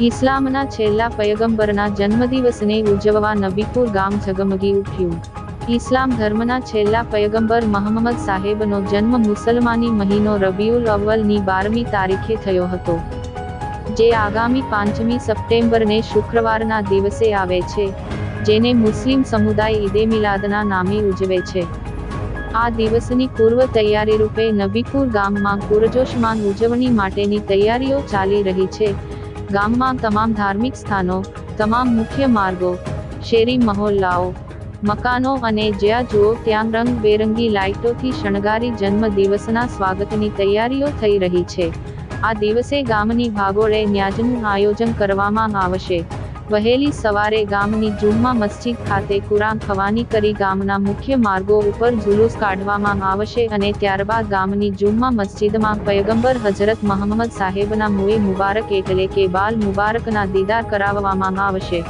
ઇસ્લામના છેલ્લા પયગંબરના જન્મદિવસને ઉજવવા નબીપુર ગામ ઝગમગી ઉઠ્યું. ઇસ્લામ ધર્મના છેલ્લા પયગંબર મહમ્મદ સાહેબનો જન્મ મુસલમાની મહિનો રબીઉલ અવ્વલની 12મી તારીખે થયો હતો, જે આગામી 5મી સપ્ટેમ્બરને શુક્રવારના દિવસે આવે છે, જેને મુસ્લિમ સમુદાય ઈદે મિલાદના નામે ઉજવે છે. આ દિવસની પૂર્વ તૈયારી રૂપે નબીપુર ગામમાં પૂરજોશમાં ઉજવણી માટેની તૈયારીઓ ચાલી રહી છે. ગામમાં તમામ ધાર્મિક સ્થાનો, તમામ મુખ્ય માર્ગો, શેરી મહોલ્લાઓ, મકાનો અને જ્યાં જુઓ ત્યાં રંગબેરંગી લાઇટોથી શણગારી જન્મ દિવસના સ્વાગતની તૈયારીઓ થઈ રહી છે. આ દિવસે ગામની ભાગોળે ન્યાજનું આયોજન કરવામાં આવશે. વહેલી સવારે ગામની જુમ્મા મસ્જિદ ખાતે કુરાન ખવાની કરી ગામના મુખ્ય માર્ગો ઉપર જુલુસ કાઢવામાં આવશે અને ત્યારબાદ ગામની જુમ્મા મસ્જિદમાં પયગંબર હજરત મહમ્મદ સાહેબના મુએ મુબારક એટલે કે બાલ મુબારકના દીદાર કરાવવામાં આવશે.